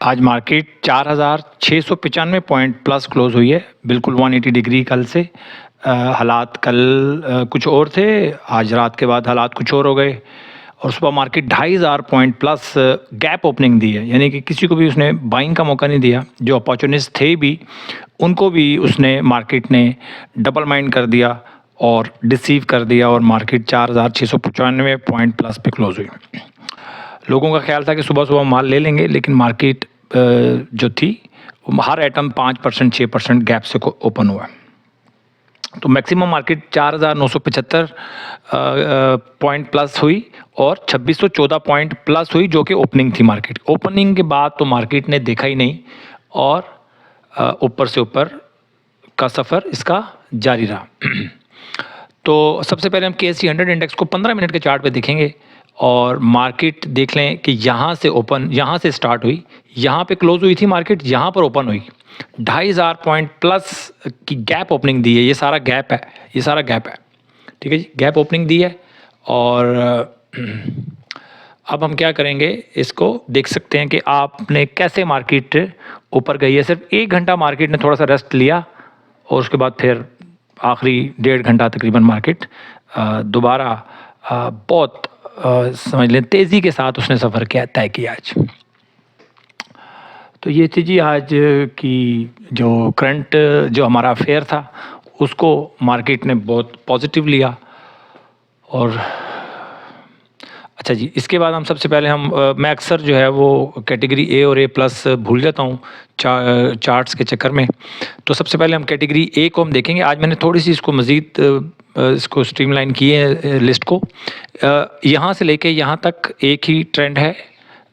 आज market 4,695 point plus close हुई है, बिल्कुल 180 डिग्री कल से। हालात कल कुछ और थे, आज रात के बाद हालात कुछ और हो गए और सुबह market 2,500 point plus gap opening दी है, यानी कि किसी को भी उसने बाइंग का मौका नहीं दिया। जो अपॉर्चुनिस्ट थे भी उनको भी उसने मार्केट ने डबल माइंड कर दिया और डिसीव कर दिया और मार्केट 4,695 पॉइंट प्लस पे क्लोज हुई। लोगों का ख्याल था कि सुबह सुबह माल ले लेंगे, लेकिन मार्केट जो थी हर आइटम 5% 6% गैप से ओपन हुआ। तो मैक्सिमम मार्केट 4,975 पॉइंट प्लस हुई और 2,614 पॉइंट प्लस हुई, जो कि ओपनिंग थी मार्केट। ओपनिंग के बाद तो मार्केट ने देखा ही नहीं और ऊपर से ऊपर का सफ़र इसका जारी रहा। तो सबसे पहले हम KSE 100 इंडेक्स को 15 मिनट के चार्ट पे देखेंगे और मार्केट देख लें कि यहाँ से स्टार्ट हुई, यहाँ पे क्लोज हुई थी मार्केट, यहाँ पर ओपन हुई। 2,500 पॉइंट प्लस की गैप ओपनिंग दी है, ये सारा गैप है, ठीक है जी, गैप ओपनिंग दी है। और अब हम क्या करेंगे, इसको देख सकते हैं कि आपने कैसे मार्केट ऊपर गई है। सिर्फ 1 घंटा मार्केट ने थोड़ा सा रेस्ट लिया और उसके बाद फिर आखिरी 1.5 घंटा तकरीबन मार्केट दोबारा बहुत समझ लें तेज़ी के साथ उसने सफ़र तय किया आज। तो ये थी जी आज की जो करंट जो हमारा अफेयर था, उसको मार्केट ने बहुत पॉजिटिव लिया। और अच्छा जी, इसके बाद हम सबसे पहले मैं अक्सर जो है वो कैटेगरी A और A+ भूल जाता हूँ चार्ट्स के चक्कर में। तो सबसे पहले हम कैटेगरी A को हम देखेंगे। आज मैंने थोड़ी सी इसको मज़ीद इसको स्ट्रीमलाइन किए है लिस्ट को। यहाँ से लेके यहाँ तक एक ही ट्रेंड है।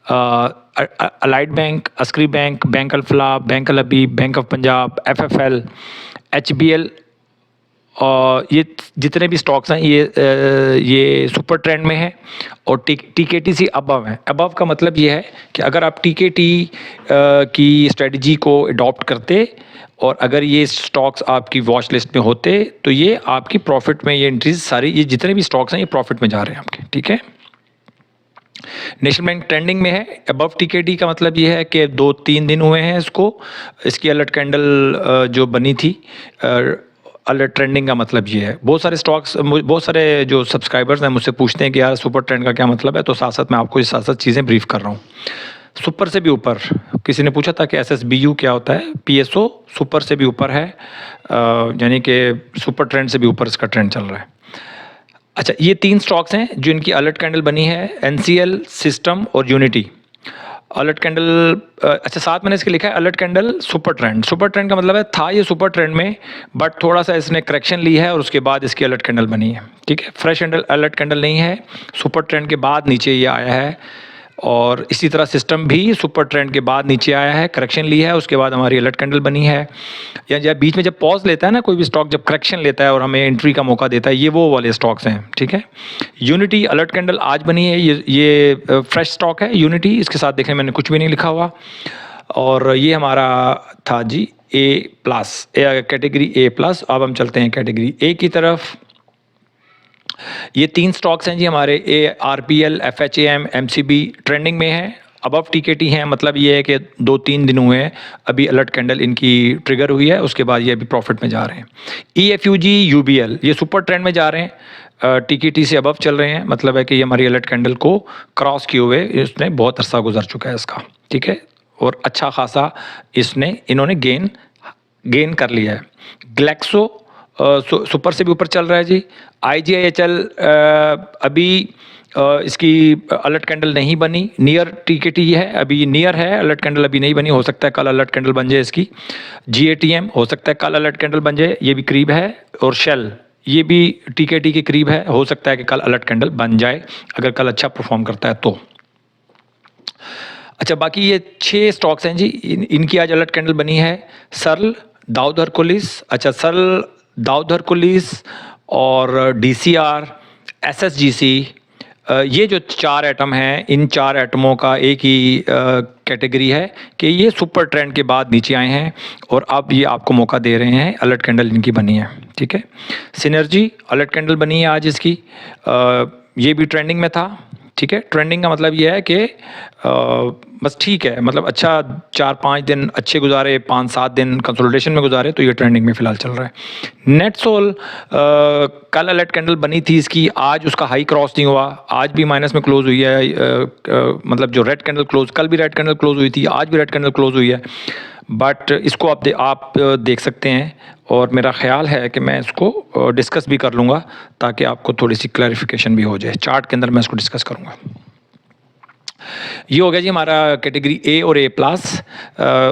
Allied Bank, Askari Bank, Bank Alfalah, Bank Al Habib, Bank of Punjab, FFL, HBL और ये जितने भी स्टॉक्स हैं ये सुपर ट्रेंड में है और TKTC अबव है। अबव का मतलब ये है कि अगर आप TKT की स्ट्रेटजी को अडॉप्ट करते और अगर ये स्टॉक्स आपकी वॉच लिस्ट में होते तो ये आपकी प्रॉफिट में, ये एंट्रीज सारी, ये जितने भी स्टॉक्स हैं ये प्रॉफिट में जा रहे हैं आपके, ठीक है। नेशनल बैंक ट्रेंडिंग में है। अबव TKT का मतलब ये है कि 2-3 दिन हुए हैं इसकी अलर्ट कैंडल जो बनी थी। अलर्ट ट्रेंडिंग का मतलब ये है। बहुत सारे जो सब्सक्राइबर्स हैं मुझसे पूछते हैं कि यार सुपर ट्रेंड का क्या मतलब है, तो साथ साथ मैं आपको इस साथ चीज़ें ब्रीफ कर रहा हूँ। सुपर से भी ऊपर, किसी ने पूछा था कि SSBU क्या होता है। PSO सुपर से भी ऊपर है, यानी कि सुपर ट्रेंड से भी ऊपर इसका ट्रेंड चल रहा है। अच्छा, ये 3 स्टॉक्स हैं जो इनकी अलर्ट कैंडल बनी है, NCL, सिस्टम और यूनिटी। अलर्ट कैंडल अच्छा, साथ मैंने इसके लिखा है alert candle super trend. Super trend का मतलब है था ये सुपर ट्रेंड में, बट थोड़ा सा इसने करेक्शन ली है और उसके बाद इसकी अलर्ट कैंडल बनी है, ठीक है। फ्रेश अलर्ट कैंडल नहीं है, सुपर ट्रेंड के बाद नीचे ये आया है। और इसी तरह सिस्टम भी सुपर ट्रेंड के बाद नीचे आया है, करेक्शन ली है, उसके बाद हमारी अलर्ट कैंडल बनी है। या जब बीच में जब पॉज लेता है ना कोई भी स्टॉक, जब करेक्शन लेता है और हमें एंट्री का मौका देता है, ये वो वाले स्टॉक्स हैं, ठीक है। यूनिटी अलर्ट कैंडल आज बनी है, ये फ्रेश स्टॉक है यूनिटी। इसके साथ देखें मैंने कुछ भी नहीं लिखा हुआ। और ये हमारा था जी A+, कैटेगरी A+। अब हम चलते हैं कैटेगरी A की तरफ। ये 3 स्टॉक्स हैं जी हमारे, RPL, FHAM, MCB ट्रेंडिंग में है, अबव TKT हैं। मतलब ये है कि 2-3 दिन हुए हैं, अभी अलर्ट कैंडल इनकी ट्रिगर हुई है, उसके बाद ये अभी प्रॉफिट में जा रहे हैं। EFUG, UBL ये सुपर ट्रेंड में जा रहे हैं, TKT से अबव चल रहे हैं। मतलब है कि ये हमारी अलर्ट कैंडल को क्रॉस किए हुए इसने बहुत अरसा गुजर चुका है इसका, ठीक है। और अच्छा खासा इन्होंने गेन कर लिया है। ग्लैक्सो सुपर से भी ऊपर चल रहा है जी। IGIHL अभी इसकी अलर्ट कैंडल नहीं बनी, नियर TKT है, अभी नियर है, अलर्ट कैंडल अभी नहीं बनी, हो सकता है कल अलर्ट कैंडल बन जाए इसकी। GATM हो सकता है कल अलर्ट कैंडल बन जाए, ये भी करीब है। और शेल ये भी TKT के करीब है, हो सकता है कि कल अलर्ट कैंडल बन जाए अगर कल अच्छा परफॉर्म करता है तो। अच्छा, बाकी ये 6 स्टॉक्स हैं जी, इनकी आज अलर्ट कैंडल बनी है। सर्ल, दाऊद हरकुलिस, अच्छा सर्ल, दाऊद हरकुलिस और DCR, SSGC, ये जो 4 आइटम हैं, इन 4 आइटमों का एक ही कैटेगरी है कि ये सुपर ट्रेंड के बाद नीचे आए हैं और अब ये आपको मौका दे रहे हैं, अलर्ट कैंडल इनकी बनी है, ठीक है। सिनर्जी अलर्ट कैंडल बनी है आज इसकी, ये भी ट्रेंडिंग में था, ठीक है। ट्रेंडिंग का मतलब ये है कि बस ठीक है, मतलब अच्छा 4-5 दिन अच्छे गुजारे, 5-7 दिन कंसोलिडेशन में गुजारे, तो ये ट्रेंडिंग में फ़िलहाल चल रहा है। नेटसोल कल अलर्ट कैंडल बनी थी इसकी, आज उसका हाई क्रॉस नहीं हुआ, आज भी माइनस में क्लोज़ हुई है। मतलब जो रेड कैंडल क्लोज़, कल भी रेड कैंडल क्लोज़ हुई थी, आज भी रेड कैंडल क्लोज़ हुई है। बट इसको आप देख सकते हैं, और मेरा ख़्याल है कि मैं इसको डिस्कस भी कर लूँगा ताकि आपको थोड़ी सी क्लैरिफिकेशन भी हो जाए। चार्ट के अंदर मैं इसको डिस्कस करूँगा। ये हो गया जी हमारा कैटेगरी ए और ए प्लस।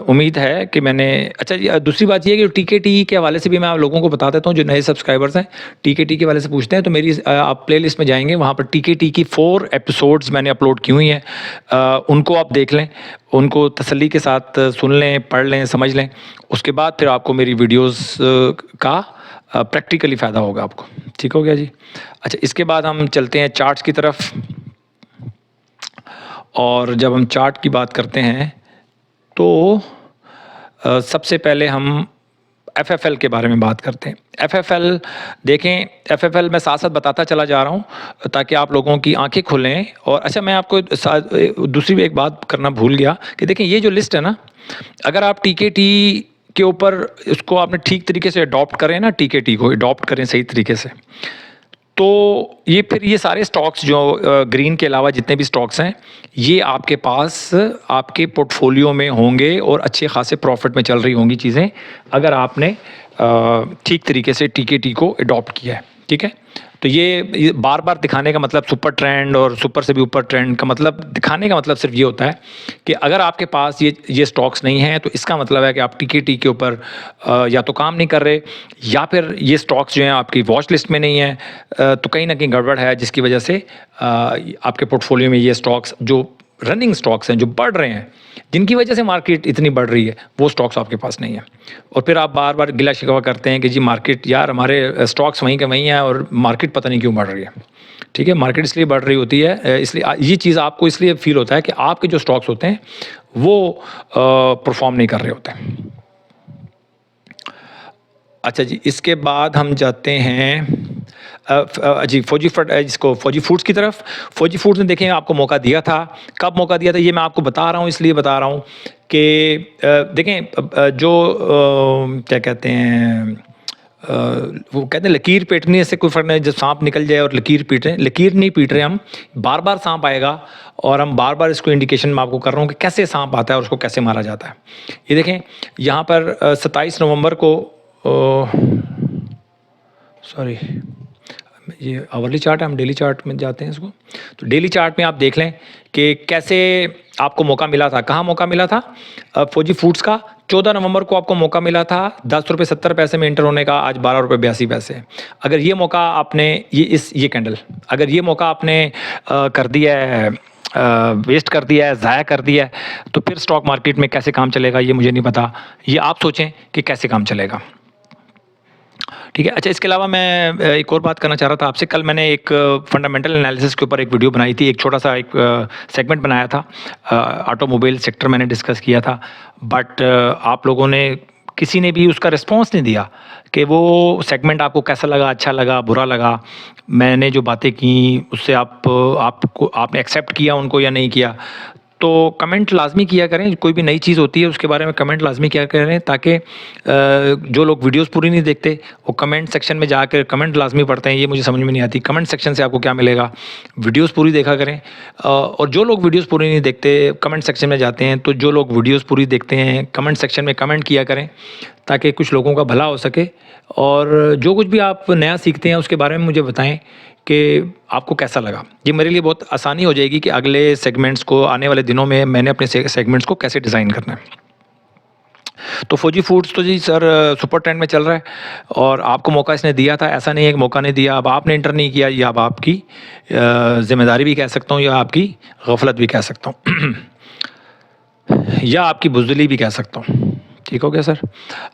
उम्मीद है कि मैंने, अच्छा जी दूसरी बात ये है कि टीकेटी के हवाले से भी मैं आप लोगों को बता देता हूँ, जो नए सब्सक्राइबर्स हैं टीकेटी के हवाले से पूछते हैं, तो मेरी आप प्लेलिस्ट में जाएंगे, वहाँ पर टीकेटी की 4 एपिसोड्स मैंने अपलोड की हुई हैं। उनको आप देख लें, उनको तसल्ली के साथ सुन लें, पढ़ लें, समझ लें, उसके बाद फिर आपको मेरी वीडियोस का प्रैक्टिकली फ़ायदा होगा आपको। ठीक हो गया जी। अच्छा, इसके बाद हम चलते हैं चार्ट्स की तरफ, और जब हम चार्ट की बात करते हैं तो सबसे पहले हम एफएफएल के बारे में बात करते हैं। एफएफएल देखें, एफएफएल मैं साथ साथ बताता चला जा रहा हूँ ताकि आप लोगों की आंखें खुलें। और अच्छा, मैं आपको दूसरी भी एक बात करना भूल गया कि देखें ये जो लिस्ट है ना, अगर आप टीकेटी के ऊपर इसको आपने ठीक तरीके से अडॉप्ट करें ना, टीकेटी को अडॉप्ट करें सही तरीके से, तो ये फिर ये सारे स्टॉक्स जो ग्रीन के अलावा जितने भी स्टॉक्स हैं, ये आपके पास आपके पोर्टफोलियो में होंगे और अच्छे खासे प्रॉफिट में चल रही होंगी चीज़ें, अगर आपने ठीक तरीके से टीकेटी को अडॉप्ट किया है। ठीक है, तो ये बार बार दिखाने का मतलब, सुपर ट्रेंड और सुपर से भी ऊपर ट्रेंड का मतलब, दिखाने का मतलब सिर्फ ये होता है कि अगर आपके पास ये स्टॉक्स नहीं हैं, तो इसका मतलब है कि आप टीकेटी के ऊपर या तो काम नहीं कर रहे, या फिर ये स्टॉक्स जो हैं आपकी वॉच लिस्ट में नहीं है, तो कहीं ना कहीं गड़बड़ है, जिसकी वजह से आपके पोर्टफोलियो में ये स्टॉक्स जो रनिंग स्टॉक्स हैं, जो बढ़ रहे हैं, जिनकी वजह से मार्केट इतनी बढ़ रही है, वो स्टॉक्स आपके पास नहीं है। और फिर आप बार बार गिला शिकवा करते हैं कि जी मार्केट, यार हमारे स्टॉक्स वहीं के वहीं हैं और मार्केट पता नहीं क्यों बढ़ रही है। ठीक है, मार्केट इसलिए बढ़ रही होती है, इसलिए ये चीज़ आपको इसलिए फील होता है कि आपके जो स्टॉक्स होते हैं वो परफॉर्म नहीं कर रहे होते हैं। अच्छा जी, इसके बाद हम जाते हैं जी फौजी फूड्स की तरफ। फौजी फूड्स ने देखें आपको मौका दिया था, कब मौका दिया था ये मैं आपको बता रहा हूँ, इसलिए बता रहा हूँ कि देखें जो क्या कहते हैं, वो कहते हैं लकीर पीटने से कोई फ़र्क नहीं, जब सांप निकल जाए और लकीर पीट रहे हैं, लकीर नहीं पीट रहे हम, बार बार सांप आएगा और हम बार बार इसको इंडिकेशन मैं आपको कर रहा हूँ कि कैसे सांप आता है और उसको कैसे मारा जाता है। ये देखें यहाँ पर 27 नवंबर को, सॉरी ये आवरली चार्ट है, हम डेली चार्ट में जाते हैं इसको। तो डेली चार्ट में आप देख लें कि कैसे आपको मौका मिला था, कहाँ मौका मिला था फौजी फूड्स का। 14 नवंबर को आपको मौका मिला था 10 रुपये 70 पैसे में इंटर होने का, आज 12 रुपये 82 पैसे। अगर ये मौका आपने ये कैंडल, अगर ये मौका आपने कर दिया है, वेस्ट कर दिया है, ज़ाया कर दिया है, तो फिर स्टॉक मार्केट में कैसे काम चलेगा ये मुझे नहीं पता, ये आप सोचें कि कैसे काम चलेगा। ठीक है। अच्छा, इसके अलावा मैं एक और बात करना चाह रहा था आपसे। कल मैंने एक फंडामेंटल एनालिसिस के ऊपर एक वीडियो बनाई थी, एक छोटा सा एक सेगमेंट बनाया था, ऑटोमोबाइल सेक्टर मैंने डिस्कस किया था, बट आप लोगों ने किसी ने भी उसका रिस्पॉन्स नहीं दिया कि वो सेगमेंट आपको कैसा लगा, अच्छा लगा, बुरा लगा, मैंने जो बातें की उससे आपने एक्सेप्ट किया उनको या नहीं किया। तो कमेंट लाजमी किया करें, कोई भी नई चीज़ होती है उसके बारे में कमेंट लाजमी किया करें, ताकि जो लोग वीडियोस पूरी नहीं देखते वो कमेंट सेक्शन में जाकर कमेंट लाजमी पढ़ते हैं, ये मुझे समझ में नहीं आती। कमेंट सेक्शन से आपको क्या मिलेगा, वीडियोस पूरी देखा करें। और जो लोग वीडियोस पूरी नहीं देखते कमेंट सेक्शन में जाते हैं, तो जो लोग वीडियोस पूरी देखते हैं कमेंट सेक्शन में कमेंट किया करें, ताकि कुछ लोगों का भला हो सके। और जो कुछ भी आप नया सीखते हैं उसके बारे में मुझे बताएं कि आपको कैसा लगा। ये मेरे लिए बहुत आसानी हो जाएगी कि अगले सेगमेंट्स को, आने वाले दिनों में मैंने अपने सेगमेंट्स को कैसे डिज़ाइन करना है। तो फौजी फूड्स तो जी सर सुपर ट्रेंड में चल रहा है, और आपको मौका इसने दिया था, ऐसा नहीं है कि मौका नहीं दिया, अब आपने इंटर नहीं किया, ये अब आपकी ज़िम्मेदारी भी कह सकता हूँ, या आपकी गफलत भी कह सकता हूँ या आपकी बुज़दिली भी कह सकता हूँ। ठीक हो गया सर।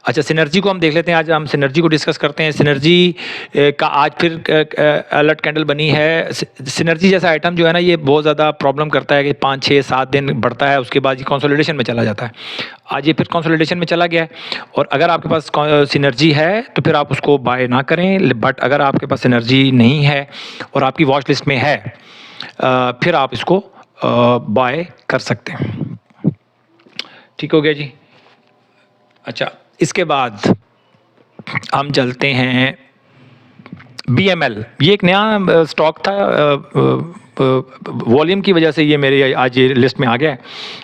अच्छा, सिनर्जी को हम देख लेते हैं, आज हम सिनर्जी को डिस्कस करते हैं। सिनर्जी का आज फिर अलर्ट कैंडल बनी है। सिनर्जी जैसा आइटम जो है ना, ये बहुत ज़्यादा प्रॉब्लम करता है कि 5, 6, 7 दिन बढ़ता है, उसके बाद ये कंसोलिडेशन में चला जाता है। आज ये फिर कंसोलिडेशन में चला गया है, और अगर आपके पास सिनर्जी है तो फिर आप उसको बाय ना करें, बट अगर आपके पास सिनर्जी नहीं है और आपकी वॉच लिस्ट में है, फिर आप इसको बाय कर सकते हैं। ठीक हो गया जी। अच्छा, इसके बाद हम चलते हैं BML। ये एक नया स्टॉक था, वॉल्यूम की वजह से ये मेरे आज ये लिस्ट में आ गया है।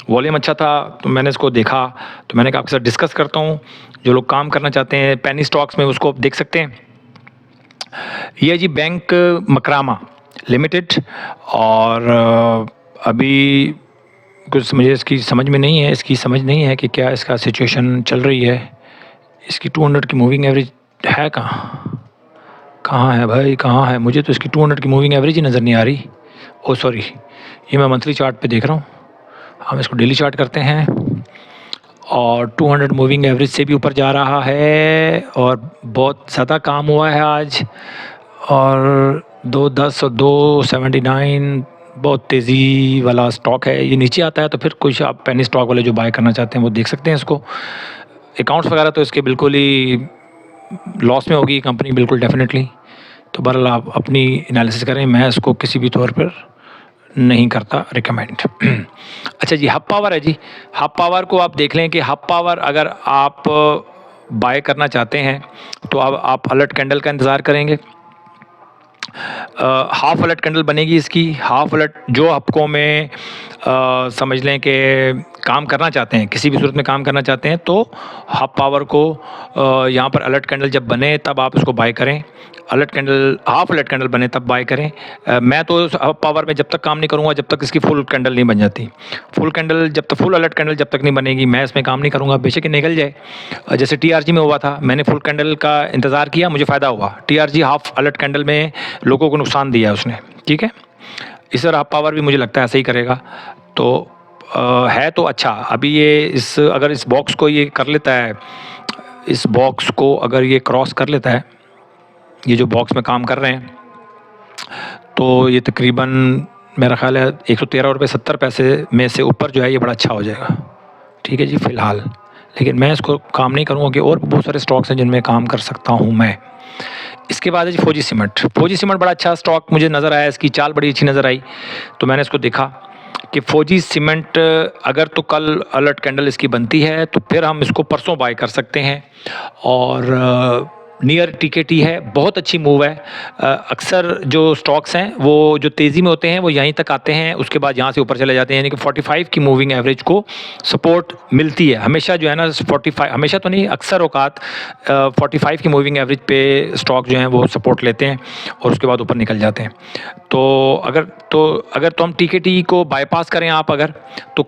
वॉल्यूम अच्छा था तो मैंने इसको देखा, तो मैंने कहा आपके साथ डिस्कस करता हूँ। जो लोग काम करना चाहते हैं पेनी स्टॉक्स में उसको आप देख सकते हैं। ये जी बैंक मकरामा लिमिटेड, और अभी कुछ मुझे इसकी समझ में नहीं है, इसकी समझ नहीं है कि क्या इसका सिचुएशन चल रही है। इसकी 200 की मूविंग एवरेज है कहाँ, कहाँ है भाई, कहाँ है? मुझे तो इसकी 200 की मूविंग एवरेज ही नज़र नहीं आ रही। ओ सॉरी, ये मैं मंथली चार्ट पे देख रहा हूँ। हम इसको डेली चार्ट करते हैं, और 200 मूविंग एवरेज से भी ऊपर जा रहा है, और बहुत ज़्यादा काम हुआ है आज। और 210 और 279 बहुत तेज़ी वाला स्टॉक है। ये नीचे आता है तो फिर कुछ आप पेनी स्टॉक वाले जो बाय करना चाहते हैं वो देख सकते हैं इसको। अकाउंट्स वगैरह तो इसके बिल्कुल ही लॉस में होगी कंपनी, बिल्कुल डेफिनेटली। तो बहरहाल आप अपनी एनालिसिस करें, मैं इसको किसी भी तौर पर नहीं करता रिकमेंड। अच्छा जी, हब पावर है जी। हब पावर को आप देख लें कि हब पावर अगर आप बाय करना चाहते हैं तो अब आप अलर्ट कैंडल का इंतज़ार करेंगे। हाफ अलर्ट कैंडल बनेगी इसकी। हाफ अलर्ट जो हफ्कों में समझ लें कि काम करना चाहते हैं, किसी भी सूरत में काम करना चाहते हैं, तो हब पावर को यहाँ पर अलर्ट कैंडल जब बने तब आप इसको बाय करें। Alert candle, half alert candle बने तब बाय करें। मैं तो हब पावर में जब तक काम नहीं करूँगा जब तक इसकी फुल कैंडल नहीं बन जाती। फुल कैंडल जब तक, फुल अलर्ट कैंडल जब तक नहीं बनेगी मैं इसमें काम नहीं करूँगा, बेशक ये निकल जाए। जैसे TRG में हुआ था, मैंने फुल कैंडल का इंतज़ार किया, मुझे फ़ायदा हुआ। TRG हाफ अलर्ट कैंडल में लोगों को नुकसान दिया उसने, ठीक है। इस तरह हब पावर भी मुझे लगता है ऐसे ही करेगा। तो है तो अच्छा। अभी ये अगर इस बॉक्स को ये कर लेता है, इस बॉक्स को अगर ये क्रॉस कर लेता है, ये जो बॉक्स में काम कर रहे हैं, तो ये तकरीबन मेरा ख़्याल है 113 रुपये 70 पैसे में से ऊपर जो है ये बड़ा अच्छा हो जाएगा। ठीक है जी फ़िलहाल, लेकिन मैं इसको काम नहीं करूँगा कि और बहुत सारे स्टॉक्स हैं जिनमें काम कर सकता हूँ मैं। इसके बाद है जी फौजी सीमेंट। फौजी सीमेंट बड़ा अच्छा स्टॉक मुझे नज़र आया, इसकी चाल बड़ी अच्छी नज़र आई, तो मैंने इसको देखा कि फौजी सीमेंट अगर तो कल अलर्ट कैंडल इसकी बनती है तो फिर हम इसको परसों बाय कर सकते हैं। और नियर TKT है, बहुत अच्छी मूव है। अक्सर जो स्टॉक्स हैं वो जो तेज़ी में होते हैं वो यहीं तक आते हैं, उसके बाद यहाँ से ऊपर चले जाते हैं, यानी कि 45 की मूविंग एवरेज को सपोर्ट मिलती है हमेशा, जो है ना 45, हमेशा तो नहीं, अक्सर औकात 45 की मूविंग एवरेज पे स्टॉक जो हैं वो सपोर्ट लेते हैं और उसके बाद ऊपर निकल जाते हैं। तो अगर हम TKT को बाईपास करें आप अगर, तो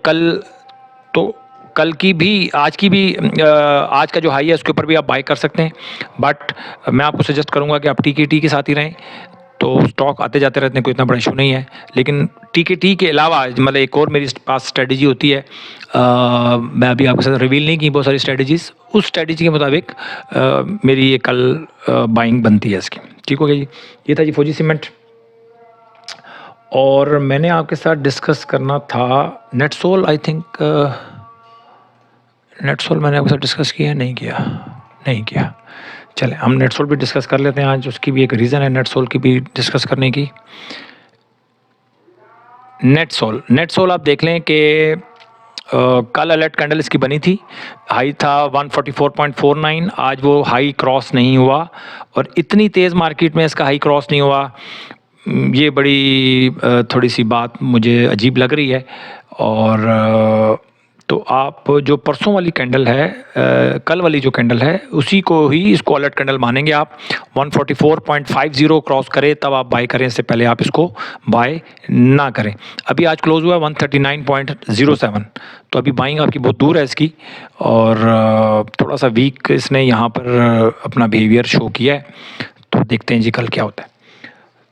कल की भी, आज की भी, आज का जो हाई है उसके ऊपर भी आप बाय कर सकते हैं। बट मैं आपको सजेस्ट करूंगा कि आप TKT के साथ ही रहें, तो स्टॉक आते जाते रहते हैं, कोई इतना बड़ा इशू नहीं है। लेकिन TKT के अलावा मतलब एक और मेरी पास स्ट्रेटजी होती है, मैं अभी आपके साथ रिवील नहीं की बहुत सारी स्ट्रेटजीज़, उस स्ट्रेटजी के मुताबिक मेरी ये कल बाइंग बनती है इसकी। ठीक हो गया जी। ये था जी फौजी सीमेंट। और मैंने आपके साथ डिस्कस करना था नेटसोल। आई थिंक नेटसोल मैंने आपके साथ डिस्कस किया, नहीं किया। चलें हम नेटसोल भी डिस्कस कर लेते हैं आज, उसकी भी एक रीज़न है नेटसोल की भी डिस्कस करने की। नेटसोल आप देख लें कि कल अलर्ट कैंडल इसकी बनी थी, हाई था 144.49, आज वो हाई क्रॉस नहीं हुआ, और इतनी तेज़ मार्केट में इसका हाई क्रॉस नहीं हुआ, ये बड़ी थोड़ी सी बात मुझे अजीब लग रही है। और तो आप जो परसों वाली कैंडल है, कल वाली जो कैंडल है, उसी को ही इसको अलर्ट कैंडल मानेंगे आप। 144.50 क्रॉस करे तब आप बाय करें, इससे पहले आप इसको बाय ना करें। अभी आज क्लोज हुआ 139.07, तो अभी बाइंग आपकी बहुत दूर है इसकी, और थोड़ा सा वीक इसने यहाँ पर अपना बिहेवियर शो किया है, तो देखते हैं जी कल क्या होता है।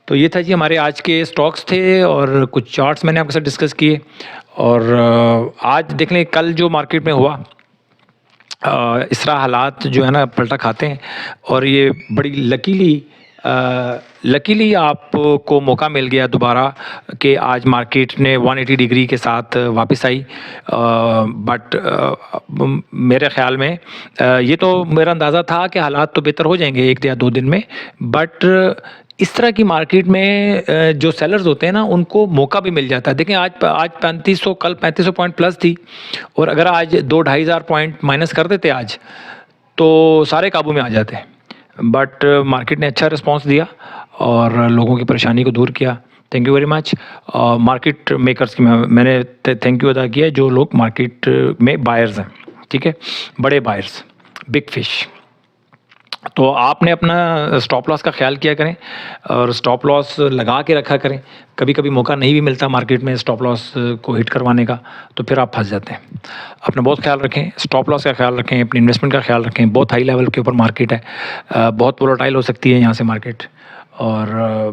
तो ये था जी हमारे आज के स्टॉक्स थे, और कुछ चार्ट्स मैंने आपके साथ डिस्कस किए। और आज देख लें कल जो मार्केट में हुआ, इस तरह हालात जो है ना पलटा खाते हैं, और ये बड़ी लकीली आपको मौका मिल गया दोबारा कि आज मार्केट ने 180 डिग्री के साथ वापस आई। बट मेरे ख़्याल में ये तो मेरा अंदाज़ा था कि हालात तो बेहतर हो जाएंगे 1 या 2 दिन में, बट इस तरह की मार्केट में जो सेलर्स होते हैं ना उनको मौका भी मिल जाता है। देखें आज 3500, कल 3500 पॉइंट प्लस थी और अगर आज 2 ढाई हज़ार पॉइंट माइनस कर देते आज तो सारे काबू में आ जाते हैं। बट मार्केट ने अच्छा रिस्पॉन्स दिया और लोगों की परेशानी को दूर किया। Thank you very much. Market makers की मैंने थैंक यू अदा किया है जो लोग मार्केट में बायर्स हैं, ठीक है, बड़े बायर्स, बिग फिश। तो आपने अपना स्टॉप लॉस का ख्याल किया करें और स्टॉप लॉस लगा के रखा करें। कभी कभी मौका नहीं भी मिलता मार्केट में स्टॉप लॉस को हिट करवाने का, तो फिर आप फंस जाते हैं। अपना बहुत ख्याल रखें, स्टॉप लॉस का ख्याल रखें, अपनी इन्वेस्टमेंट का ख्याल रखें। बहुत हाई लेवल के ऊपर मार्केट है, बहुत वोलेटाइल हो सकती है यहाँ से मार्केट। और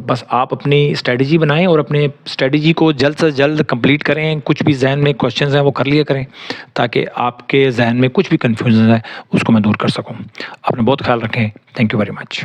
बस आप अपनी स्ट्रेटजी बनाएं और अपने स्ट्रेटजी को जल्द से जल्द कंप्लीट करें। कुछ भी जहन में क्वेश्चंस हैं वो कर लिया करें ताकि आपके जहन में कुछ भी कन्फ्यूजन है उसको मैं दूर कर सकूं। अपना बहुत ख्याल रखें। Thank you very much.